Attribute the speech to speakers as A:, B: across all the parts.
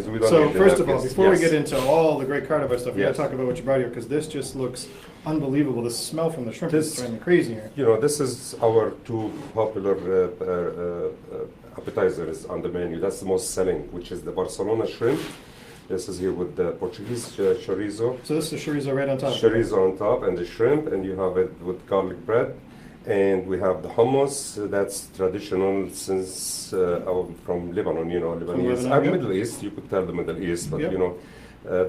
A: things. We don't
B: So
A: need the
B: first of all,
A: napkins.
B: before we
A: Yes.
B: get into all the great Kartabar stuff, we got
A: Yes.
B: to talk about what you brought here because this just looks unbelievable. The smell from the shrimp is
A: This-
B: driving me crazy here.
A: You know, this is our two popular appetizers on the menu. That's the most selling, which is the Barcelona shrimp. This is here with the Portuguese chorizo.
B: So this is chorizo right on top.
A: Chorizo on top and the shrimp, and you have it with garlic bread. And we have the hummus. That's traditional since from Lebanon. You know, Lebanese.
B: Lebanon, yep.
A: Middle East. You could tell the Middle East, but
B: Yep.
A: you know.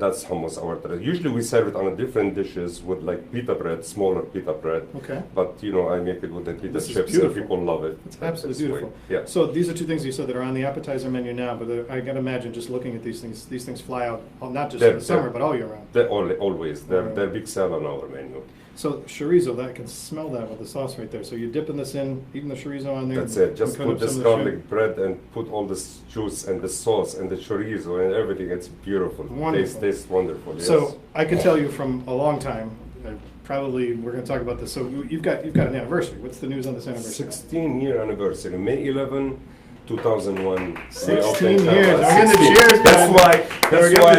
A: That's hummus, our tradition. Usually we serve it on a different dishes with like pita bread, smaller pita bread.
B: Okay.
A: But you know, I make it with the pita
B: This is
A: chips,
B: beautiful.
A: and people love it.
B: It's absolutely
A: This way.
B: beautiful.
A: Yeah.
B: So these are two things you said that are on the appetizer menu now, but I got to imagine just looking at these things fly out, not just in the summer, but all year round.
A: They're always. They're
B: Alright.
A: they're big sell on our menu.
B: So chorizo, that can smell that with the sauce right there. So you're dipping this in, even the chorizo on there.
A: That's it. Just
B: and
A: put
B: up
A: this
B: some of the shrimp.
A: garlic bread and put all this juice and the sauce and the chorizo and everything. It's beautiful.
B: Wonderful.
A: Tastes wonderful. Yes.
B: So I can tell you from a long time, probably we're going to talk about this. So you've got an anniversary. What's the news on this anniversary?
A: 16-year anniversary, May 11, 2001.
B: 16 years. We're getting the cheers,
A: That's
B: man.
A: why.
B: We're
A: That's
B: getting the
A: why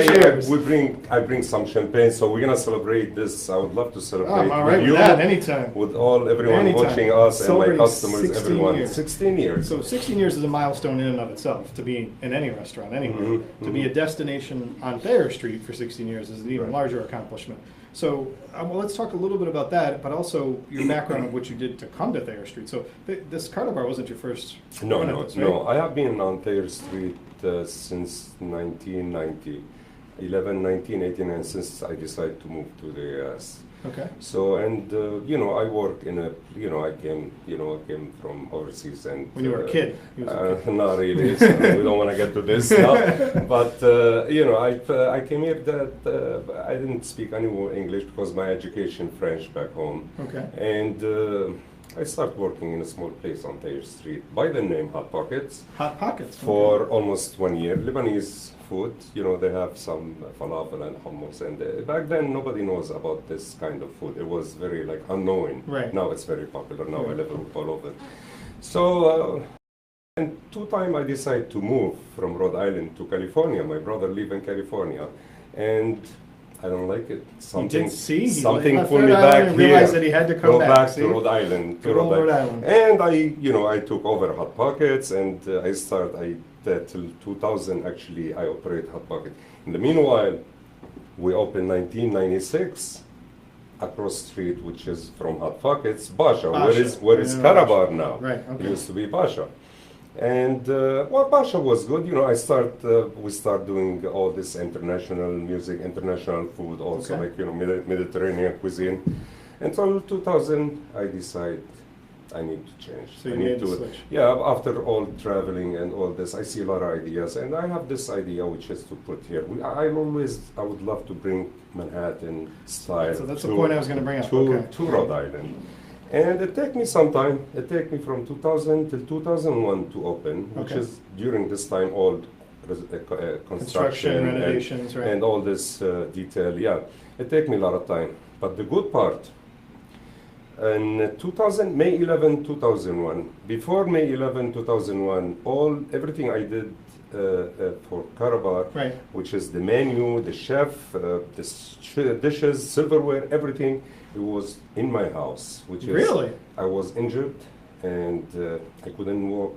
B: cheers.
A: I bring some champagne. So we're gonna celebrate this. I would love to
B: Oh,
A: celebrate
B: I'm all right
A: with
B: with
A: you,
B: that anytime.
A: with everyone
B: Anytime.
A: watching us and my
B: Celebrating
A: customers,
B: 16
A: everyone.
B: years.
A: 16 years.
B: So 16 years is a milestone in and of itself to be in any restaurant anywhere. To be a destination on Thayer Street for 16 years is an even
A: Right.
B: larger accomplishment. So well, let's talk a little bit about that, but also your background of what you did to come to Thayer Street. So this Kartabar wasn't your first
A: No,
B: run at
A: no,
B: this, right?
A: no. I have been on Thayer Street since 1990, 1989, since I decided to move to the US.
B: Okay.
A: So, and you know, I work in a, you know, I came from overseas and.
B: When you were a kid. You was a kid.
A: Not really. So we don't want to get to this now. But you know, I came here that I didn't speak any more English because my education French back home.
B: Okay.
A: And I started working in a small place on Thayer Street by the name Hot Pockets
B: Hot Pockets.
A: for almost 1 year. Lebanese food, you know, they have some falafel and hummus, and back then nobody knows about this kind of food. It was very like unknown.
B: Right.
A: Now it's very popular. Now I
B: Right.
A: live all over. So, and 2 times I decided to move from Rhode Island to California. My brother live in California, and I don't like it. Something
B: Left
A: pulled
B: Rhode
A: me
B: Island
A: back
B: and
A: here.
B: realized that he had to come
A: Go back
B: see?
A: to Rhode Island.
B: Good old Rhode Island.
A: And I took over Hot Pockets, and till 2000 actually I operate Hot Pocket. In the meanwhile, we opened 1996 across the street, which is from Hot Pockets, Basha. Where is
B: Yeah,
A: Kartabar now?
B: Right, okay.
A: It used to be Basha. And Basha was good. You know, we start doing all this international music, international food, also
B: Okay.
A: like, you know, Mediterranean cuisine. Until 2000, I decide I need to change.
B: So you
A: I need
B: made the
A: to,
B: switch.
A: yeah. After all traveling and all this, I see a lot of ideas, and I have this idea which is to put here. I would love to bring Manhattan style.
B: So that's the point I was going to bring up.
A: To
B: Okay.
A: Rhode Island. And it took me some time. It took me from 2000 till 2001 to open, which
B: Okay.
A: is during this time all construction
B: renovations, right.
A: and all this detail. Yeah, it took me a lot of time. But the good part, in 2000, May 11, 2001, before May 11, 2001, everything I did for Kartabar,
B: Right.
A: which is the menu, the chef, dishes, silverware, everything, it was in my house. Which is
B: Really?
A: I was injured and I couldn't walk.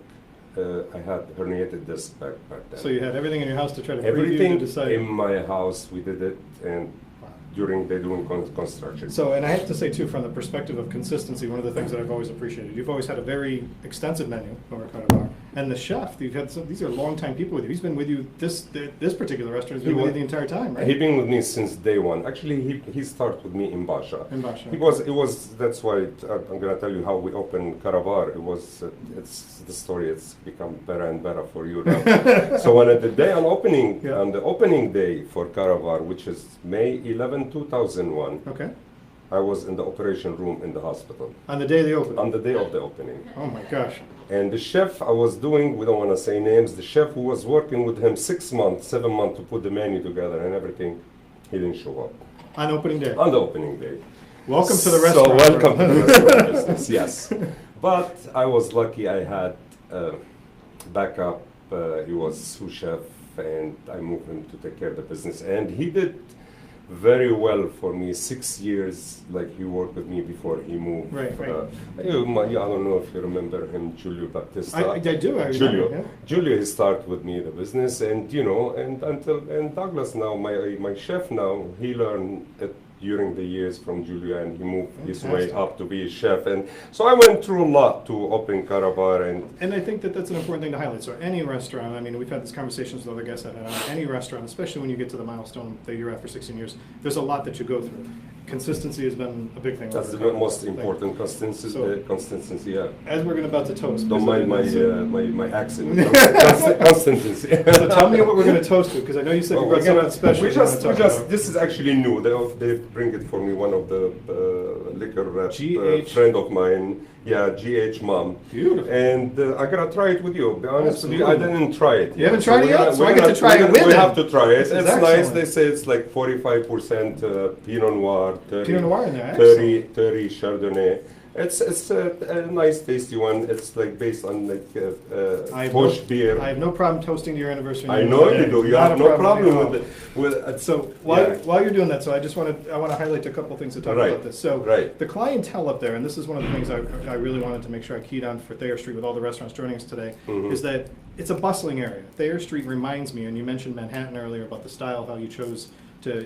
A: I had herniated disc back then.
B: So you had everything in your house to try to preview
A: Everything
B: to decide.
A: in my house, we did it, and during construction.
B: So, and I have to say too, from the perspective of consistency, one of the things that I've always appreciated, you've always had a very extensive menu over at Kartabar. And the chef, you've had these are longtime people with you. He's been with you, this particular restaurant has been with you the entire time, right?
A: He's been with me since day one. Actually, he started with me in Basha.
B: In Basha.
A: It was. That's why I'm gonna tell you how we opened Kartabar. It's the story. It's become better and better for you now. So on the day on the opening day for Kartabar, which is May 11, 2001,
B: Okay.
A: I was in the operation room in the hospital
B: On the day they opened.
A: on the day of the opening.
B: Oh my gosh.
A: And the chef I was doing, we don't want to say names, the chef who was working with him 6 months, 7 months to put the menu together and everything, he didn't show up
B: On opening day.
A: on the opening day.
B: Welcome to the restaurant.
A: So welcome to the restaurant business, yes. But I was lucky I had backup, he was sous chef and I moved him to take care of the business. And he did very well for me. 6 years, like he worked with me before he moved.
B: Right.
A: I don't know if you remember him, Julio Baptista.
B: I do. I
A: Julio.
B: remember, yeah.
A: Julio, he started with me the business, and and Douglas now, my chef now, he learned it during the years from Julio, and he moved his way
B: Fantastic.
A: up to be a chef. And so I went through a lot to open Kartabar,
B: And I think that that's an important thing to highlight. So any restaurant, I mean, we've had these conversations with other guests at any restaurant, especially when you get to the milestone that you're at for 16 years, there's a lot that you go through. Consistency has been a big thing.
A: that's
B: over
A: the
B: Kartabar,
A: most
B: I think.
A: important, consistency, yeah.
B: As we're about to toast.
A: Don't
B: please
A: mind
B: let me know.
A: my accent. Consistency.
B: So tell me what we're going to toast to, because I know you said you brought something special. you wanna talk about.
A: This is actually new. They bring it for me. One of the liquor
B: GH.
A: friend of mine, GH mom.
B: Beautiful.
A: And I gotta try it with you. Be honest with you, I
B: Absolutely.
A: didn't try it.
B: You haven't tried it
A: we're
B: yet?
A: gonna-
B: So I
A: we're
B: get to
A: gonna-
B: try it
A: we're
B: with
A: gonna- We
B: him.
A: have to try it.
B: This is
A: It's nice.
B: excellent.
A: They say it's like 45% Pinot Noir, 30,
B: Pinot Noir in there,
A: 30 Chardonnay. It's a nice, tasty one. It's like based on like
B: I have
A: Bush
B: no-
A: beer.
B: I have no problem toasting to your anniversary.
A: I know you do. You
B: Not
A: have
B: a
A: no problem
B: at all.
A: with it.
B: So
A: yeah.
B: while you're doing that, so I just want to highlight a couple things to talk
A: Right,
B: about this. So
A: right.
B: the clientele up there, and this is one of the things I really wanted to make sure I keyed on for Thayer Street with all the restaurants joining us today,
A: Mhm.
B: is that it's a bustling area. Thayer Street reminds me, and you mentioned Manhattan earlier about the style, how you chose to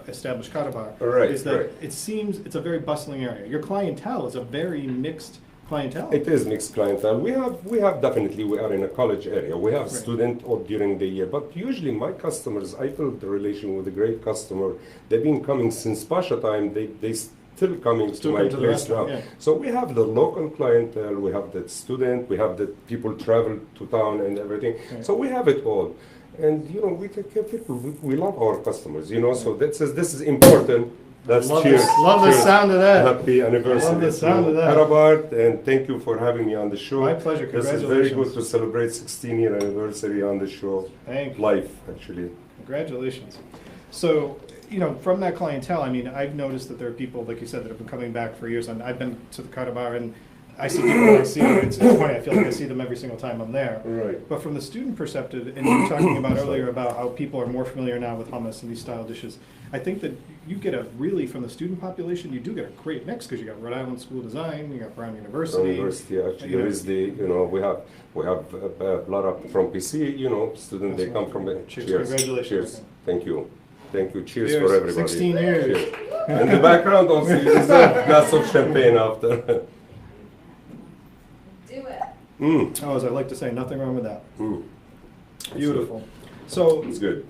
B: establish Kartabar,
A: Right,
B: is that
A: right.
B: it seems it's a very bustling area. Your clientele is a very mixed clientele.
A: It is mixed clientele. We have definitely, we are in a college area. We have
B: Right.
A: student or during the year, but usually my customers, I built the relation with a great customer. They've been coming since Pasha time. They still coming
B: Still
A: to
B: come
A: my
B: to the
A: place now.
B: restaurant, yeah.
A: So we have the local clientele, we have the student, we have the people travel to town and everything.
B: Right.
A: So we have it all. And we take care of people. We love our customers, So this is important. That's
B: Love
A: cheers.
B: this- love the
A: Cheers.
B: sound of that.
A: Happy anniversary.
B: Love the sound of that.
A: Kartabar, and thank you for having me on the show.
B: My pleasure.
A: This is very
B: Congratulations.
A: good to celebrate 16-year anniversary on the show.
B: Thank you.
A: Live, actually.
B: Congratulations. So, from that clientele, I mean, I've noticed that there are people, like you said, that have been coming back for years. And I've been to the Kartabar, and I see people, it's funny, I feel like I see them every single time I'm there.
A: Right.
B: But from the student perspective, and you were talking about earlier about how people are more familiar now with hummus and these style dishes, I think that you get from the student population, you do get a great mix, because you got Rhode Island School of Design, you got Brown University.
A: University, actually,
B: you know.
A: there is we have a lot of from PC, students, they come from the.
B: Cheers. Congratulations.
A: Cheers. Thank you. Cheers for everybody.
B: 16 years.
A: Cheers. In the background also, you deserve a glass of champagne after.
C: Do it.
B: Oh, as I like to say, nothing wrong with that.
A: Mm.
B: Beautiful. So,
A: It's good.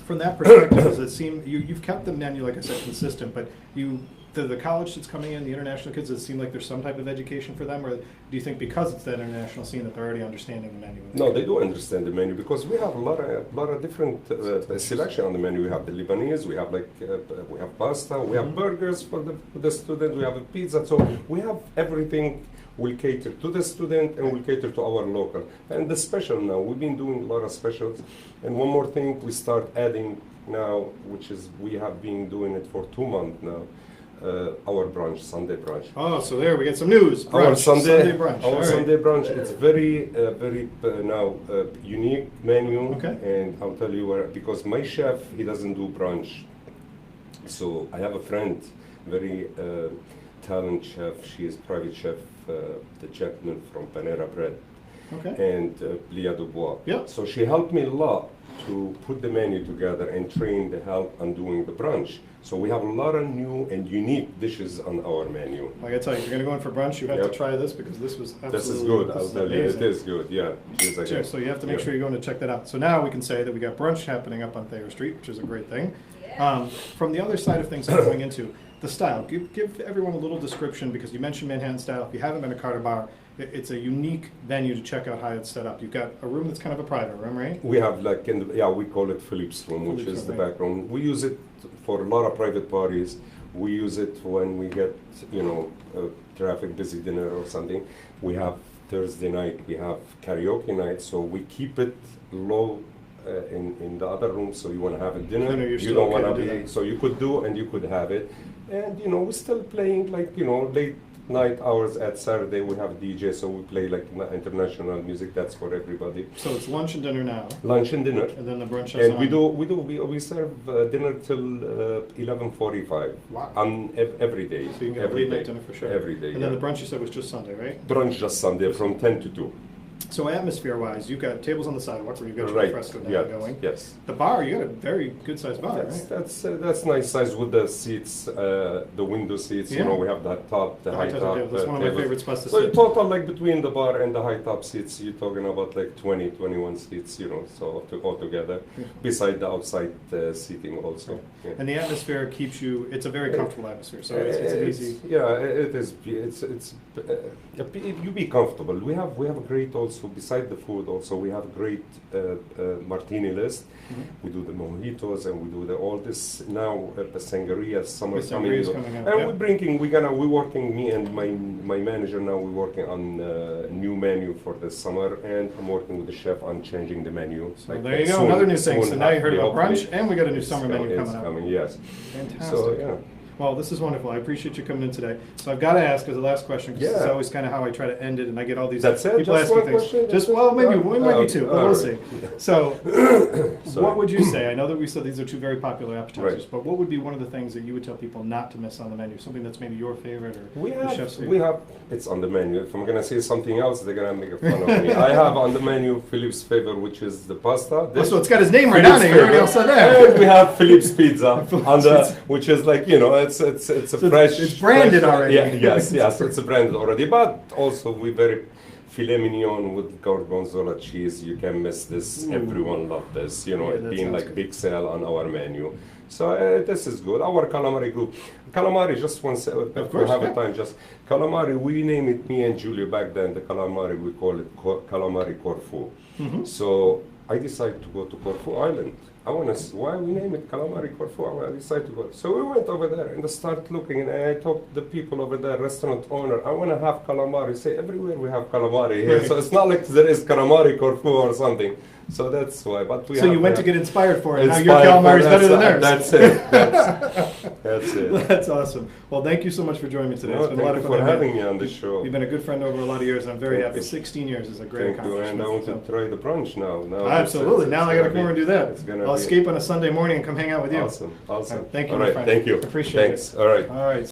B: from that perspective, does it seem you've kept the menu, like I said, consistent, but the college that's coming in, the international kids, does it seem like there's some type of education for them, or do you think because it's that international scene that they're already understanding the menu?
A: No, they do understand the menu because we have a lot of different selection on the menu. We have the Lebanese, we have we have pasta, we have burgers for the student, we have a pizza. So we have everything. Will cater to the student and will cater to our local. And the special now, we've been doing a lot of specials. And one more thing we start adding now, which is we have been doing it for 2 months now. Our brunch, Sunday brunch.
B: Oh, so there we get some news.
A: Our
B: Brunch,
A: Sunday
B: brunch.
A: Our
B: All right.
A: Sunday brunch. It's very now unique menu,
B: Okay.
A: and I'll tell you where because my chef he doesn't do brunch. So I have a friend, very talented chef. She is private chef, the gentleman from Panera Bread,
B: Okay.
A: and Leah Dubois.
B: Yeah.
A: So she helped me a lot to put the menu together and train the help on doing the brunch. So we have a lot of new and unique dishes on our menu.
B: I gotta tell you, if you're gonna go in for brunch, you have
A: Yep.
B: to try this because this was absolutely.
A: This is good.
B: this
A: I'll
B: is
A: tell you,
B: amazing.
A: it is good. Yeah. Cheers again.
B: Cheers. So you have to make
A: Yeah.
B: sure you're going to check that out. So now we can say that we got brunch happening up on Thayer Street, which is a great thing.
C: Yeah.
B: From the other side of things, I'm going into the style. Give everyone a little description because you mentioned Manhattan style. If you haven't been to Kartabar, it's a unique venue to check out how it's set up. You've got a room that's kind of a private room, right?
A: We have we call it Philippe's room, which
B: Philippe's
A: is the
B: room, right.
A: back room. We use it for a lot of private parties. We use it when we get, traffic busy dinner or something. We have Thursday night, we have karaoke night, so we keep it low in the other room. So you want to have a dinner,
B: Dinner, you're
A: you
B: still
A: don't
B: okay
A: want
B: to
A: to
B: do
A: be.
B: that.
A: So you could do and you could have it, and we're still playing late night hours at Saturday we have DJ, so we play like international music. That's for everybody.
B: So it's lunch and dinner now,
A: Lunch and dinner.
B: and then the brunch.
A: And we serve dinner till 11:45.
B: Wow.
A: Every day.
B: So you can get a
A: every
B: late night
A: day.
B: dinner for sure.
A: Every day.
B: And then the brunch you said was just Sunday, right?
A: Brunch just Sunday from 10 to 2.
B: So atmosphere-wise, you've got tables on the sidewalk where you've got your
A: Right.
B: fresco now
A: Yeah.
B: going.
A: Yes.
B: The bar, you got a very good-sized bar, right?
A: That's nice size with the seats, the window seats.
B: Yeah.
A: You know, we have the top, the high top.
B: table. That's one of my favorite spots to
A: So in
B: sit.
A: total, like between the bar and the high top seats, you're talking about like 20, 21 seats. You know, so altogether,
B: Yeah.
A: beside the outside seating also. Yeah.
B: And the atmosphere keeps you, it's a very comfortable atmosphere, so it's an easy.
A: Yeah, it is. You be comfortable. We have a great also beside the food. Also, we have a great martini list.
B: Mhm.
A: We do the mojitos and we do all this now. The sangria, summer
B: The
A: coming,
B: sangria's coming up,
A: and
B: yeah.
A: we're working. Me and my manager now. We're working on a new menu for the summer, and I'm working with the chef on changing the menu.
B: So there you go, another new thing. So now you heard about brunch, and we got a new summer menu
A: it's
B: coming up.
A: coming, yes.
B: Fantastic.
A: So yeah.
B: Well, this is wonderful. I appreciate you coming in today. So I've got to ask as the last question, because this is
A: Yeah.
B: always kind of how I try to end it, and I get all these
A: That's it?
B: people
A: Just
B: asking
A: one
B: things.
A: question?
B: Just maybe it might be two, but
A: All
B: we'll
A: right.
B: see. So,
A: Sorry.
B: what would you say? I know that we said these are two very popular appetizers,
A: Right.
B: but what would be one of the things that you would tell people not to miss on the menu? Something that's maybe your favorite or
A: We
B: the chef's favorite?
A: have, it's on the menu. If I'm gonna say something else, they're gonna make fun of me. I have on the menu Philippe's favorite, which is the pasta.
B: Oh, so it's got his name right on it. You already all said
A: And
B: that.
A: we have Philippe's pizza on the,
B: Pizza.
A: which is like, you know, it's a
B: So
A: fresh.
B: it's branded
A: fresh-
B: already.
A: Yeah, yes, it's branded already. But also we very filet mignon with gorgonzola cheese. You can miss this.
B: Ooh.
A: Everyone love this. You know,
B: Yeah,
A: it
B: that
A: being
B: sounds
A: like
B: good.
A: big sale on our menu. So this is good. Our calamari group, calamari. Just one second. If we
B: course,
A: have
B: yeah.
A: a time, just calamari. We name it. Me and Julie back then. The calamari we call it calamari Corfu.
B: Mhm.
A: So I decided to go to Corfu Island. I want to see why we name it calamari Corfu. I decided to go. So we went over there and I started looking, and I talked to the people over there, restaurant owner. I want to have calamari. Say everywhere we have calamari here.
B: Right.
A: So it's not like there is calamari Corfu or something. So that's why. But we
B: So
A: have,
B: you went to get inspired for it. Now your
A: inspired
B: calamari is
A: for-
B: better than theirs.
A: That's it. That's it.
B: That's awesome. Well, thank you so much for joining me today.
A: No,
B: It's been a lot
A: thank
B: of
A: you
B: fun.
A: for
B: I met-
A: having me on the show.
B: You've been a good friend over a lot of years, and I'm very
A: Thank
B: happy.
A: you.
B: 16 years is a great
A: Thank you. And I
B: accomplishment.
A: want to try the brunch now.
B: Absolutely. Now I got to come over and do that.
A: It's gonna
B: I'll
A: be
B: escape on a Sunday morning and come hang out with you.
A: awesome. Awesome.
B: All right, thank you,
A: All
B: my
A: right.
B: friend.
A: Thank you.
B: Appreciate it.
A: Thanks. All right.
B: All right.